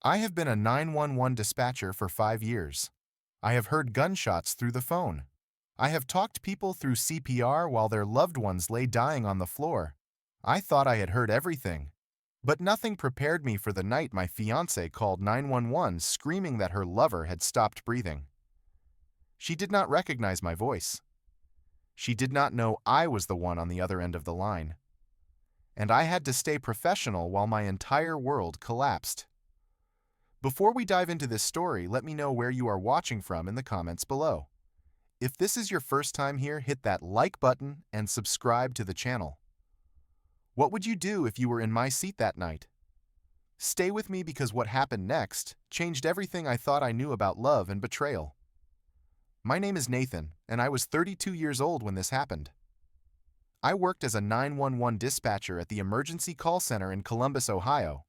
I have been a 911 dispatcher for 5 years. I have heard gunshots through the phone. I have talked people through CPR while their loved ones lay dying on the floor. I thought I had heard everything. But nothing prepared me for the night my fiancée called 911 screaming that her lover had stopped breathing. She did not recognize my voice. She did not know I was the one on the other end of the line. And I had to stay professional while my entire world collapsed. Before we dive into this story, let me know where you are watching from in the comments below. If this is your first time here, hit that like button and subscribe to the channel. What would you do if you were in my seat that night? Stay with me because what happened next changed everything I thought I knew about love and betrayal. My name is Nathan, and I was 32 years old when this happened. I worked as a 911 dispatcher at the emergency call center in Columbus, Ohio.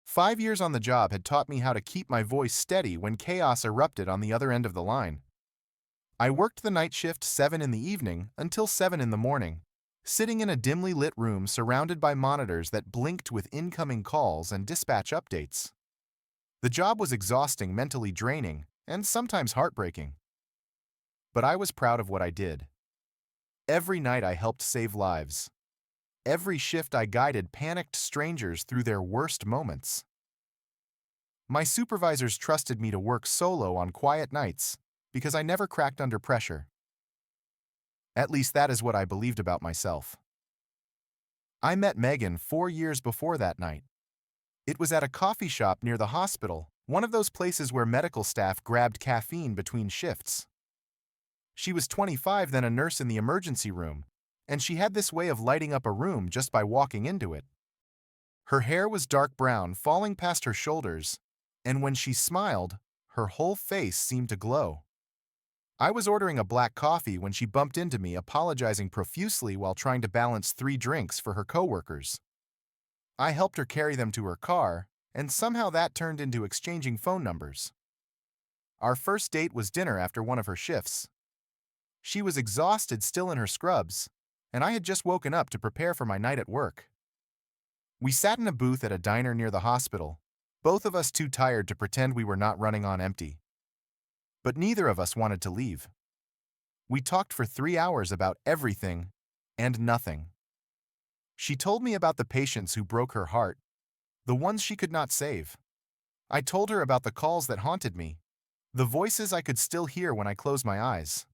5 years on the job had taught me how to keep my voice steady when chaos erupted on the other end of the line. I worked the night shift 7 in the evening until 7 in the morning, sitting in a dimly lit room surrounded by monitors that blinked with incoming calls and dispatch updates. The job was exhausting, mentally draining, and sometimes heartbreaking. But I was proud of what I did. Every night I helped save lives. Every shift I guided panicked strangers through their worst moments. My supervisors trusted me to work solo on quiet nights because I never cracked under pressure. At least that is what I believed about myself. I met Megan 4 years before that night. It was at a coffee shop near the hospital, one of those places where medical staff grabbed caffeine between shifts. She was 25, then a nurse in the emergency room, and she had this way of lighting up a room just by walking into it. Her hair was dark brown, falling past her shoulders, and when she smiled, her whole face seemed to glow. I was ordering a black coffee when she bumped into me, apologizing profusely while trying to balance 3 drinks for her coworkers. I helped her carry them to her car, and somehow that turned into exchanging phone numbers. Our first date was dinner after one of her shifts. She was exhausted, still in her scrubs, and I had just woken up to prepare for my night at work. We sat in a booth at a diner near the hospital, both of us too tired to pretend we were not running on empty. But neither of us wanted to leave. We talked for 3 hours about everything and nothing. She told me about the patients who broke her heart, the ones she could not save. I told her about the calls that haunted me, the voices I could still hear when I closed my eyes.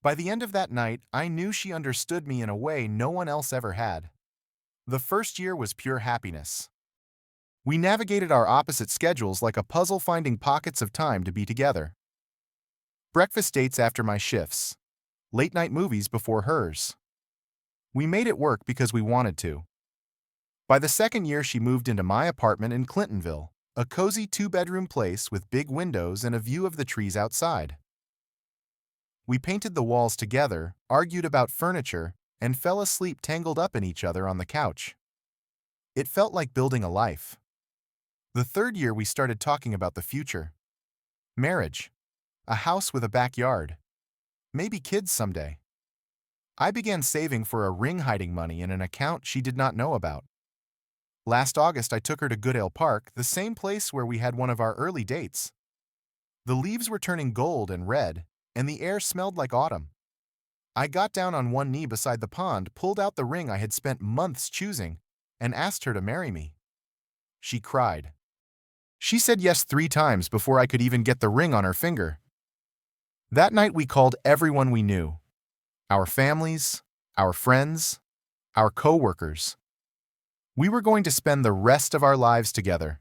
By the end of that night, I knew she understood me in a way no one else ever had. The first year was pure happiness. We navigated our opposite schedules like a puzzle, finding pockets of time to be together. Breakfast dates after my shifts. Late night movies before hers. We made it work because we wanted to. By the second year, she moved into my apartment in Clintonville, a cozy 2-bedroom place with big windows and a view of the trees outside. We painted the walls together, argued about furniture, and fell asleep tangled up in each other on the couch. It felt like building a life. The third year, we started talking about the future. Marriage. A house with a backyard. Maybe kids someday. I began saving for a ring, hiding money in an account she did not know about. Last August, I took her to Goodale Park, the same place where we had one of our early dates. The leaves were turning gold and red, and the air smelled like autumn. I got down on one knee beside the pond, pulled out the ring I had spent months choosing, and asked her to marry me. She cried. She said yes 3 times before I could even get the ring on her finger. That night we called everyone we knew. Our families, our friends, our coworkers. We were going to spend the rest of our lives together.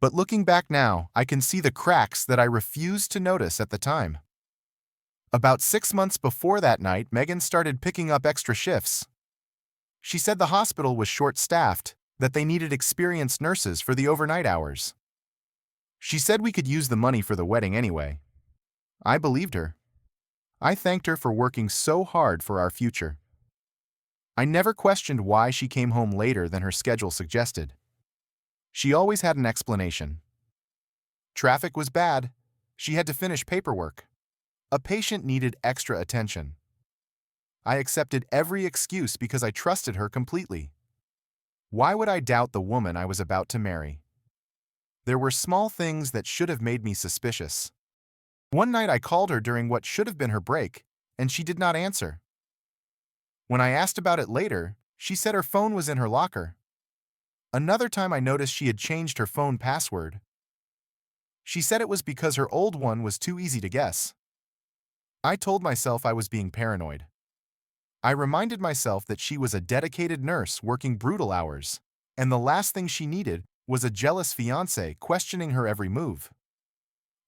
But looking back now, I can see the cracks that I refused to notice at the time. About 6 months before that night, Megan started picking up extra shifts. She said the hospital was short-staffed, that they needed experienced nurses for the overnight hours. She said we could use the money for the wedding anyway. I believed her. I thanked her for working so hard for our future. I never questioned why she came home later than her schedule suggested. She always had an explanation. Traffic was bad. She had to finish paperwork. A patient needed extra attention. I accepted every excuse because I trusted her completely. Why would I doubt the woman I was about to marry? There were small things that should have made me suspicious. One night I called her during what should have been her break, and she did not answer. When I asked about it later, she said her phone was in her locker. Another time I noticed she had changed her phone password. She said it was because her old one was too easy to guess. I told myself I was being paranoid. I reminded myself that she was a dedicated nurse working brutal hours, and the last thing she needed was a jealous fiancé questioning her every move.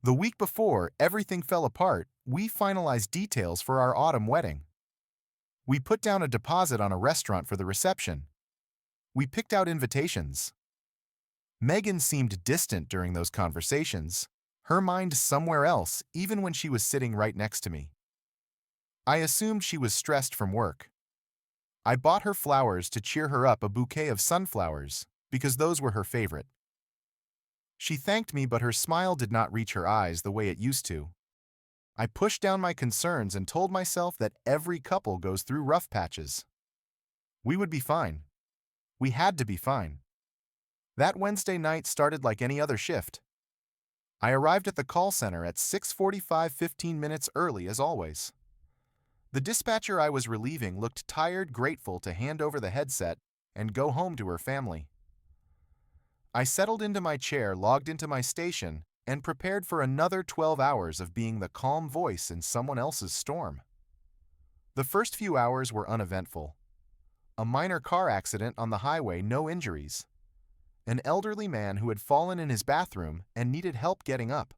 The week before everything fell apart, we finalized details for our autumn wedding. We put down a deposit on a restaurant for the reception. We picked out invitations. Megan seemed distant during those conversations, her mind somewhere else even when she was sitting right next to me. I assumed she was stressed from work. I bought her flowers to cheer her up, a bouquet of sunflowers, because those were her favorite. She thanked me, but her smile did not reach her eyes the way it used to. I pushed down my concerns and told myself that every couple goes through rough patches. We would be fine. We had to be fine. That Wednesday night started like any other shift. I arrived at the call center at 6:45, 15 minutes early as always. The dispatcher I was relieving looked tired, grateful to hand over the headset and go home to her family. I settled into my chair, logged into my station, and prepared for another 12 hours of being the calm voice in someone else's storm. The first few hours were uneventful. A minor car accident on the highway, no injuries. An elderly man who had fallen in his bathroom and needed help getting up.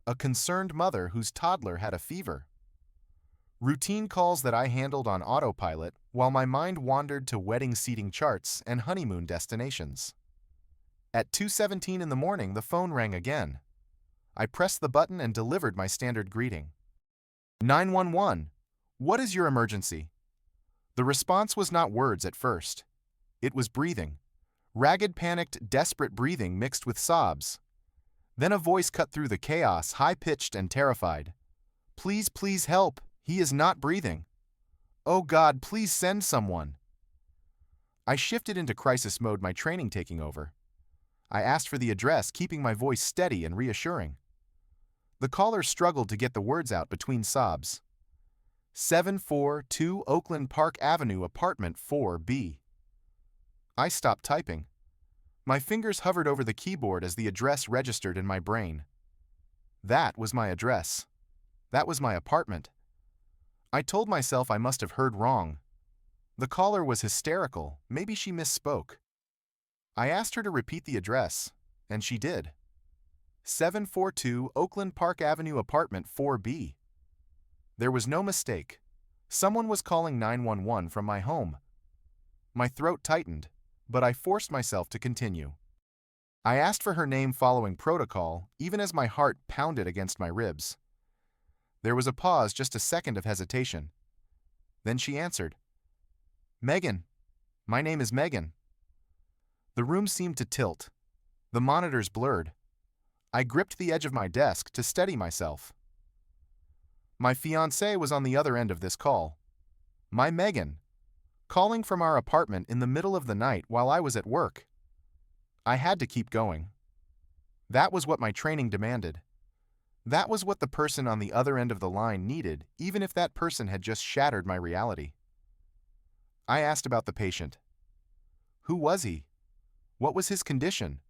A concerned mother whose toddler had a fever. Routine calls that I handled on autopilot while my mind wandered to wedding seating charts and honeymoon destinations. At 2:17 in the morning, the phone rang again. I pressed the button and delivered my standard greeting. 911, what is your emergency? The response was not words at first. It was breathing. Ragged, panicked, desperate breathing mixed with sobs. Then a voice cut through the chaos, high-pitched and terrified. Please, please help. He is not breathing. Oh God, please send someone. I shifted into crisis mode, my training taking over. I asked for the address, keeping my voice steady and reassuring. The caller struggled to get the words out between sobs. 742 Oakland Park Avenue, apartment 4B. I stopped typing. My fingers hovered over the keyboard as the address registered in my brain. That was my address. That was my apartment. I told myself I must have heard wrong. The caller was hysterical. Maybe she misspoke. I asked her to repeat the address, and she did. 742 Oakland Park Avenue, apartment 4B. There was no mistake. Someone was calling 911 from my home. My throat tightened, but I forced myself to continue. I asked for her name following protocol, even as my heart pounded against my ribs. There was a pause, just a second of hesitation. Then she answered. Megan. My name is Megan. The room seemed to tilt. The monitors blurred. I gripped the edge of my desk to steady myself. My fiancée was on the other end of this call. My Megan, calling from our apartment in the middle of the night while I was at work. I had to keep going. That was what my training demanded. That was what the person on the other end of the line needed, even if that person had just shattered my reality. I asked about the patient. Who was he? What was his condition?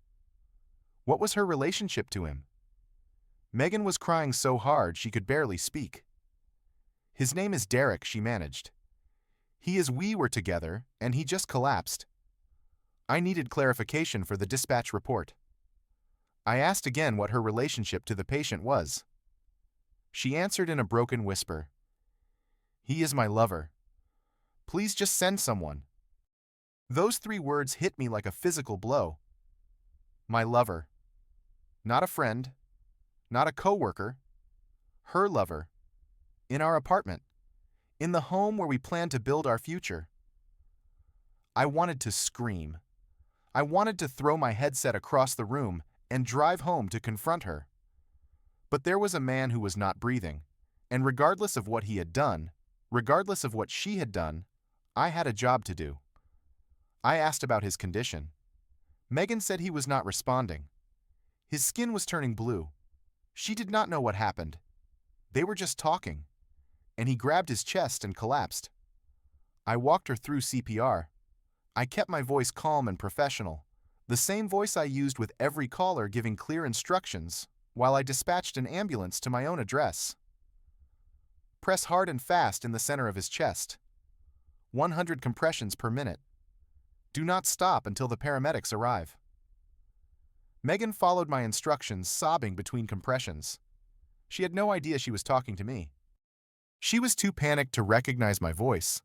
What was her relationship to him? Megan was crying so hard she could barely speak. His name is Derek, she managed. We were together, and he just collapsed. I needed clarification for the dispatch report. I asked again what her relationship to the patient was. She answered in a broken whisper. He is my lover. Please just send someone. Those 3 words hit me like a physical blow. My lover. Not a friend. Not a coworker. Her lover. In our apartment. In the home where we planned to build our future. I wanted to scream. I wanted to throw my headset across the room and drive home to confront her. But there was a man who was not breathing, and regardless of what he had done, regardless of what she had done, I had a job to do. I asked about his condition. Megan said he was not responding. His skin was turning blue. She did not know what happened. They were just talking, and he grabbed his chest and collapsed. I walked her through CPR. I kept my voice calm and professional, the same voice I used with every caller, giving clear instructions, while I dispatched an ambulance to my own address. Press hard and fast in the center of his chest. 100 compressions per minute. Do not stop until the paramedics arrive. Megan followed my instructions, sobbing between compressions. She had no idea she was talking to me. She was too panicked to recognize my voice,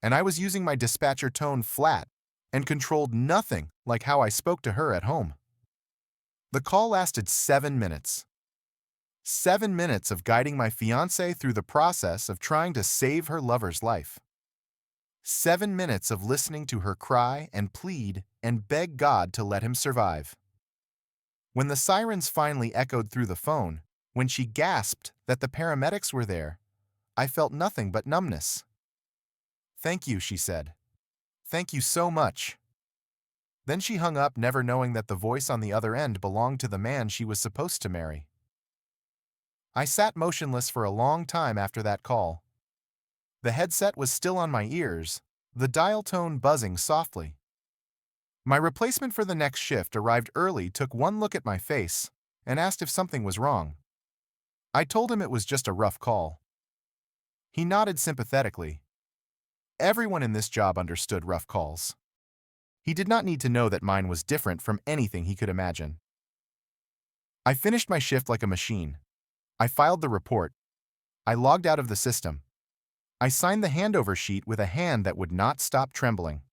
and I was using my dispatcher tone flat and controlled nothing like how I spoke to her at home. The call lasted 7 minutes. 7 minutes of guiding my fiancée through the process of trying to save her lover's life. 7 minutes of listening to her cry and plead and beg God to let him survive. When the sirens finally echoed through the phone, when she gasped that the paramedics were there, I felt nothing but numbness. "Thank you," she said. "Thank you so much." Then she hung up, never knowing that the voice on the other end belonged to the man she was supposed to marry. I sat motionless for a long time after that call. The headset was still on my ears, the dial tone buzzing softly. My replacement for the next shift arrived early, took one look at my face, and asked if something was wrong. I told him it was just a rough call. He nodded sympathetically. Everyone in this job understood rough calls. He did not need to know that mine was different from anything he could imagine. I finished my shift like a machine. I filed the report. I logged out of the system. I signed the handover sheet with a hand that would not stop trembling.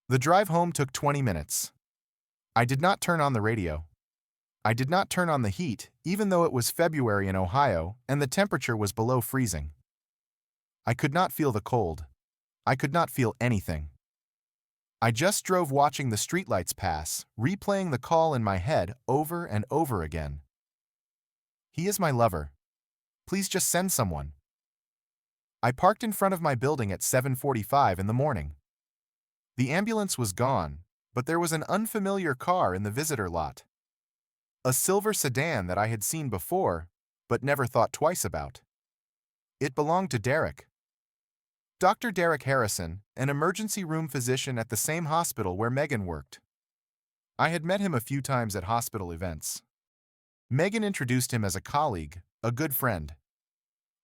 The drive home took 20 minutes. I did not turn on the radio. I did not turn on the heat, even though it was February in Ohio and the temperature was below freezing. I could not feel the cold. I could not feel anything. I just drove, watching the streetlights pass, replaying the call in my head over and over again. "He is my lover. Please just send someone." I parked in front of my building at 7:45 in the morning. The ambulance was gone, but there was an unfamiliar car in the visitor lot. A silver sedan that I had seen before, but never thought twice about. It belonged to Derek. Dr. Derek Harrison, an emergency room physician at the same hospital where Megan worked. I had met him a few times at hospital events. Megan introduced him as a colleague, a good friend.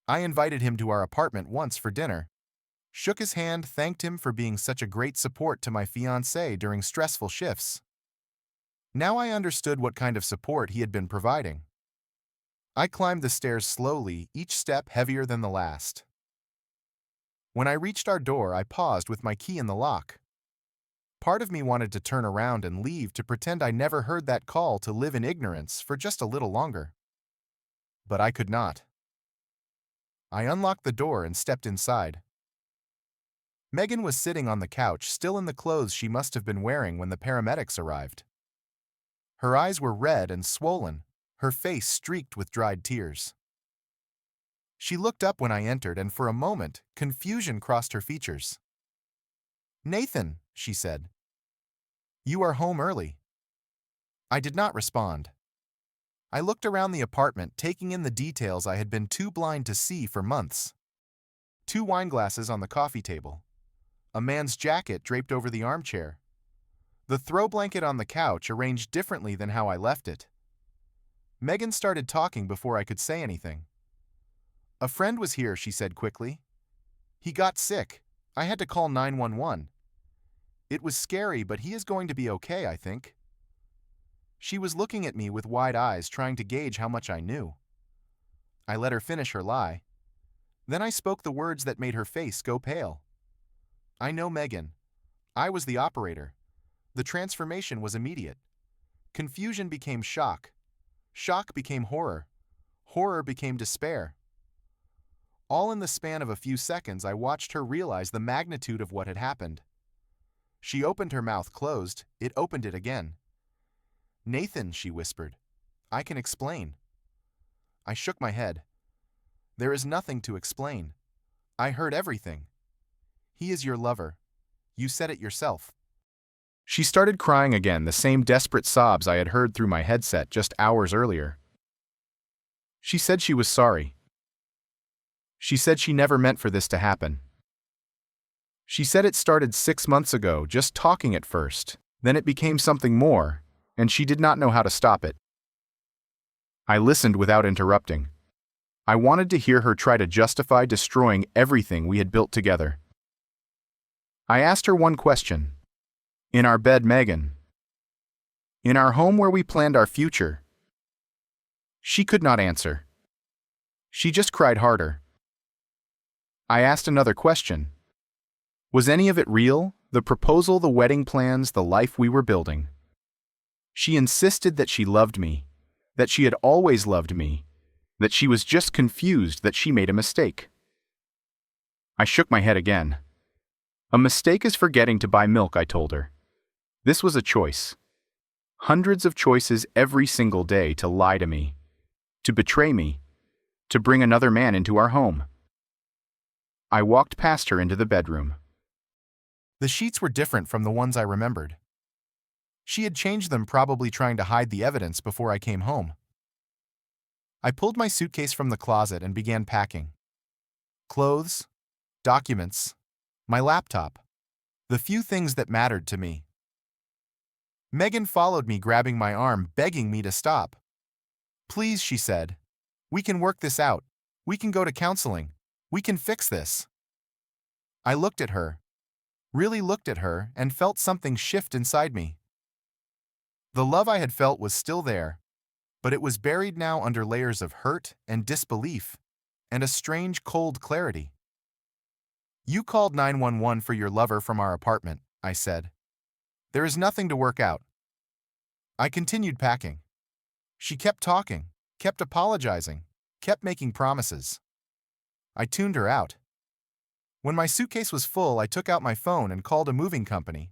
I invited him to our apartment once for dinner, shook his hand, thanked him for being such a great support to my fiancée during stressful shifts. Now I understood what kind of support he had been providing. I climbed the stairs slowly, each step heavier than the last. When I reached our door, I paused with my key in the lock. Part of me wanted to turn around and leave, to pretend I never heard that call, to live in ignorance for just a little longer. But I could not. I unlocked the door and stepped inside. Megan was sitting on the couch, still in the clothes she must have been wearing when the paramedics arrived. Her eyes were red and swollen, her face streaked with dried tears. She looked up when I entered, and for a moment, confusion crossed her features. "Nathan," she said. "You are home early." I did not respond. I looked around the apartment, taking in the details I had been too blind to see for months. 2 wine glasses on the coffee table. A man's jacket draped over the armchair. The throw blanket on the couch arranged differently than how I left it. Megan started talking before I could say anything. "A friend was here," she said quickly. "He got sick. I had to call 911. It was scary, but he is going to be okay, I think." She was looking at me with wide eyes, trying to gauge how much I knew. I let her finish her lie. Then I spoke the words that made her face go pale. "I know Megan. I was the operator." The transformation was immediate. Confusion became shock. Shock became horror. Horror became despair. All in the span of a few seconds, I watched her realize the magnitude of what had happened. She opened her mouth, closed, it opened it again. "Nathan," she whispered, "I can explain." I shook my head. "There is nothing to explain. I heard everything. He is your lover. You said it yourself." She started crying again, the same desperate sobs I had heard through my headset just hours earlier. She said she was sorry. She said she never meant for this to happen. She said it started 6 months ago, just talking at first, then it became something more, and she did not know how to stop it. I listened without interrupting. I wanted to hear her try to justify destroying everything we had built together. I asked her one question. In our bed, Megan. In our home where we planned our future. She could not answer. She just cried harder. I asked another question. Was any of it real? The proposal, the wedding plans, the life we were building? She insisted that she loved me, that she had always loved me, that she was just confused that she made a mistake. I shook my head again. A mistake is forgetting to buy milk, I told her. This was a choice. Hundreds of choices every single day to lie to me, to betray me, to bring another man into our home. I walked past her into the bedroom. The sheets were different from the ones I remembered. She had changed them, probably trying to hide the evidence before I came home. I pulled my suitcase from the closet and began packing. Clothes, documents, my laptop, the few things that mattered to me. Megan followed me, grabbing my arm, begging me to stop. Please, she said. We can work this out. We can go to counseling. We can fix this. I looked at her, really looked at her, and felt something shift inside me. The love I had felt was still there, but it was buried now under layers of hurt and disbelief, and a strange cold clarity. You called 911 for your lover from our apartment, I said. There is nothing to work out. I continued packing. She kept talking, kept apologizing, kept making promises. I tuned her out. When my suitcase was full, I took out my phone and called a moving company.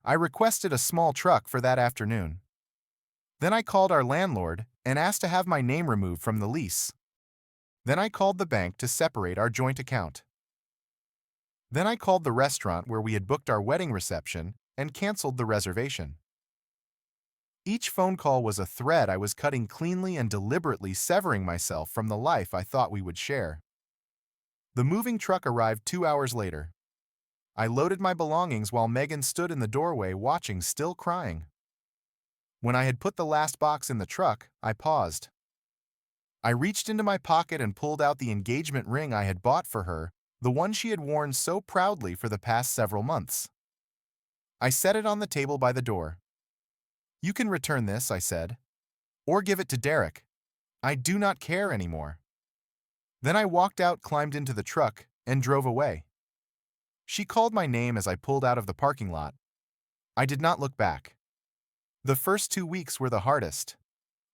I requested a small truck for that afternoon. Then I called our landlord and asked to have my name removed from the lease. Then I called the bank to separate our joint account. Then I called the restaurant where we had booked our wedding reception and canceled the reservation. Each phone call was a thread I was cutting cleanly and deliberately, severing myself from the life I thought we would share. The moving truck arrived 2 hours later. I loaded my belongings while Megan stood in the doorway watching, still crying. When I had put the last box in the truck, I paused. I reached into my pocket and pulled out the engagement ring I had bought for her, the one she had worn so proudly for the past several months. I set it on the table by the door. You can return this, I said. Or give it to Derek. I do not care anymore. Then I walked out, climbed into the truck, and drove away. She called my name as I pulled out of the parking lot. I did not look back. The first 2 weeks were the hardest.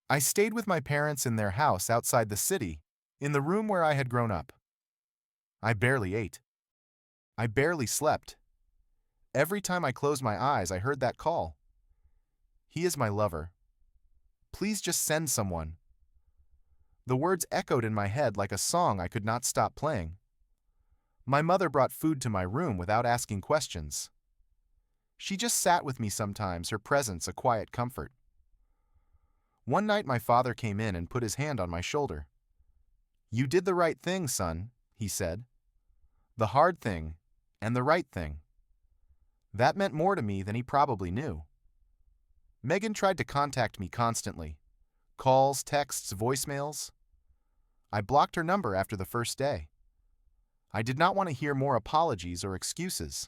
I stayed with my parents in their house outside the city, in the room where I had grown up. I barely ate. I barely slept. Every time I closed my eyes, I heard that call. He is my lover. Please just send someone. The words echoed in my head like a song I could not stop playing. My mother brought food to my room without asking questions. She just sat with me sometimes, her presence a quiet comfort. One night my father came in and put his hand on my shoulder. You did the right thing, son, he said. The hard thing and the right thing. That meant more to me than he probably knew. Megan tried to contact me constantly. Calls, texts, voicemails. I blocked her number after the first day. I did not want to hear more apologies or excuses.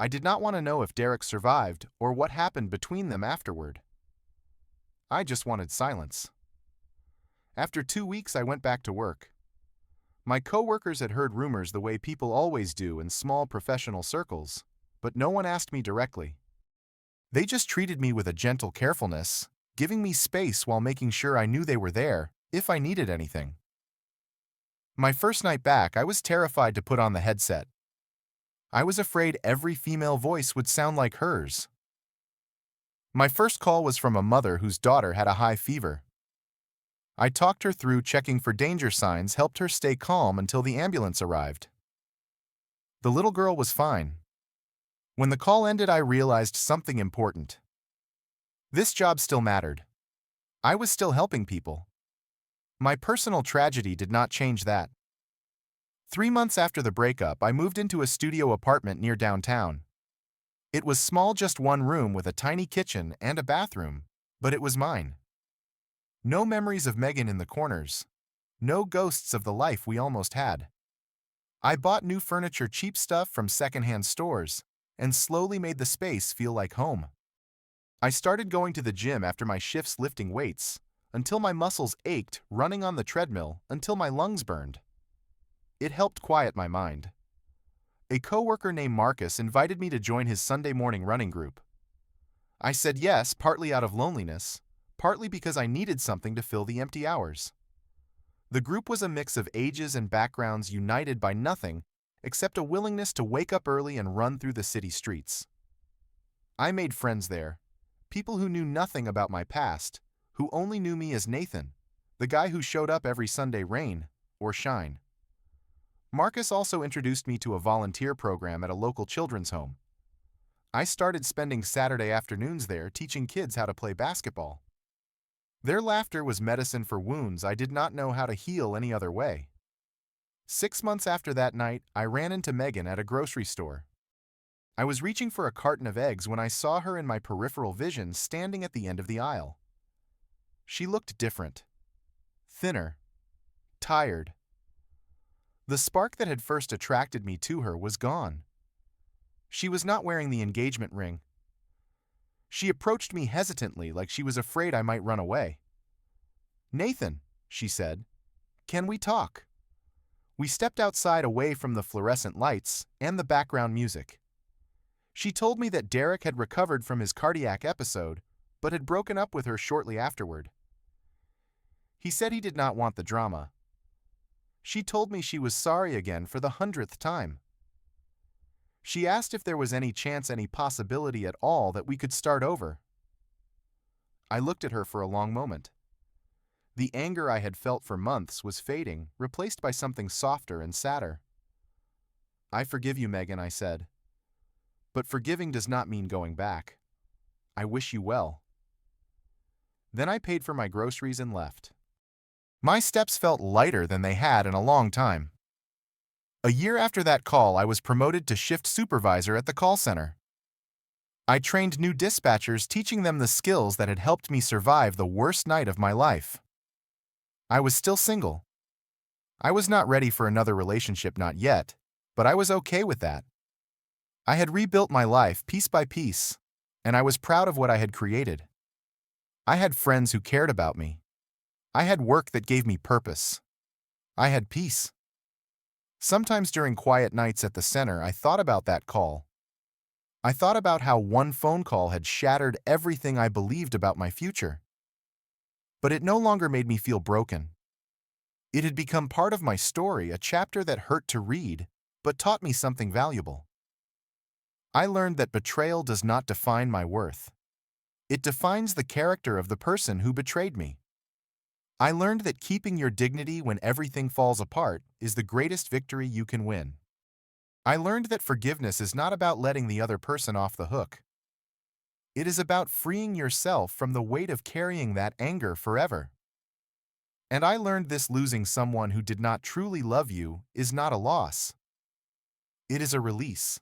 I did not want to know if Derek survived or what happened between them afterward. I just wanted silence. After 2 weeks, I went back to work. My coworkers had heard rumors the way people always do in small professional circles, but no one asked me directly. They just treated me with a gentle carefulness, giving me space while making sure I knew they were there if I needed anything. My first night back, I was terrified to put on the headset. I was afraid every female voice would sound like hers. My first call was from a mother whose daughter had a high fever. I talked her through checking for danger signs, helped her stay calm until the ambulance arrived. The little girl was fine. When the call ended, I realized something important. This job still mattered. I was still helping people. My personal tragedy did not change that. 3 months after the breakup, I moved into a studio apartment near downtown. It was small, just one room with a tiny kitchen and a bathroom, but it was mine. No memories of Megan in the corners. No ghosts of the life we almost had. I bought new furniture, cheap stuff from secondhand stores, and slowly made the space feel like home. I started going to the gym after my shifts, lifting weights, until my muscles ached, running on the treadmill until my lungs burned. It helped quiet my mind. A coworker named Marcus invited me to join his Sunday morning running group. I said yes, partly out of loneliness, partly because I needed something to fill the empty hours. The group was a mix of ages and backgrounds, united by nothing except a willingness to wake up early and run through the city streets. I made friends there, people who knew nothing about my past, who only knew me as Nathan, the guy who showed up every Sunday, rain or shine. Marcus also introduced me to a volunteer program at a local children's home. I started spending Saturday afternoons there teaching kids how to play basketball. Their laughter was medicine for wounds I did not know how to heal any other way. 6 months after that night, I ran into Megan at a grocery store. I was reaching for a carton of eggs when I saw her in my peripheral vision standing at the end of the aisle. She looked different. Thinner. Tired. The spark that had first attracted me to her was gone. She was not wearing the engagement ring. She approached me hesitantly, like she was afraid I might run away. "Nathan," she said, "can we talk?" We stepped outside, away from the fluorescent lights and the background music. She told me that Derek had recovered from his cardiac episode, but had broken up with her shortly afterward. He said he did not want the drama. She told me she was sorry again for the 100th time. She asked if there was any chance, any possibility at all that we could start over. I looked at her for a long moment. The anger I had felt for months was fading, replaced by something softer and sadder. "I forgive you, Megan," I said. "But forgiving does not mean going back. I wish you well." Then I paid for my groceries and left. My steps felt lighter than they had in a long time. A year after that call, I was promoted to shift supervisor at the call center. I trained new dispatchers, teaching them the skills that had helped me survive the worst night of my life. I was still single. I was not ready for another relationship, not yet, but I was okay with that. I had rebuilt my life piece by piece, and I was proud of what I had created. I had friends who cared about me. I had work that gave me purpose. I had peace. Sometimes during quiet nights at the center, I thought about that call. I thought about how one phone call had shattered everything I believed about my future. But it no longer made me feel broken. It had become part of my story, a chapter that hurt to read, but taught me something valuable. I learned that betrayal does not define my worth. It defines the character of the person who betrayed me. I learned that keeping your dignity when everything falls apart is the greatest victory you can win. I learned that forgiveness is not about letting the other person off the hook. It is about freeing yourself from the weight of carrying that anger forever. And I learned this: losing someone who did not truly love you is not a loss. It is a release.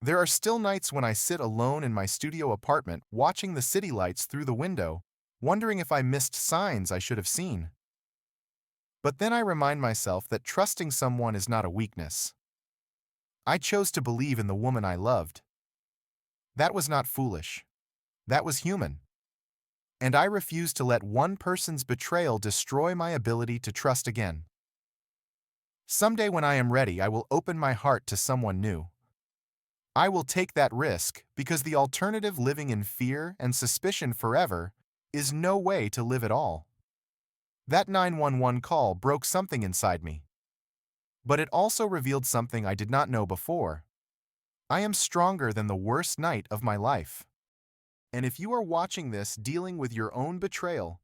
There are still nights when I sit alone in my studio apartment, watching the city lights through the window, wondering if I missed signs I should have seen. But then I remind myself that trusting someone is not a weakness. I chose to believe in the woman I loved. That was not foolish. That was human. And I refuse to let one person's betrayal destroy my ability to trust again. Someday when I am ready, I will open my heart to someone new. I will take that risk because the alternative, living in fear and suspicion forever, is no way to live at all. That 911 call broke something inside me. But it also revealed something I did not know before. I am stronger than the worst night of my life. And if you are watching this, dealing with your own betrayal,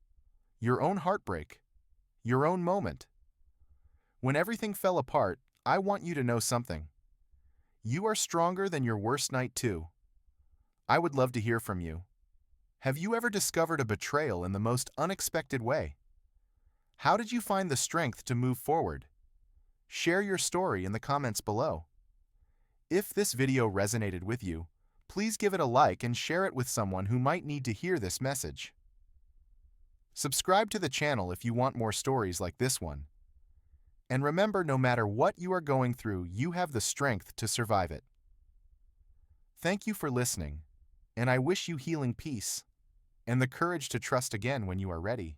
your own heartbreak, your own moment, when everything fell apart, I want you to know something. You are stronger than your worst night, too. I would love to hear from you. Have you ever discovered a betrayal in the most unexpected way? How did you find the strength to move forward? Share your story in the comments below. If this video resonated with you, please give it a like and share it with someone who might need to hear this message. Subscribe to the channel if you want more stories like this one. And remember, no matter what you are going through, you have the strength to survive it. Thank you for listening, and I wish you healing peace and the courage to trust again when you are ready.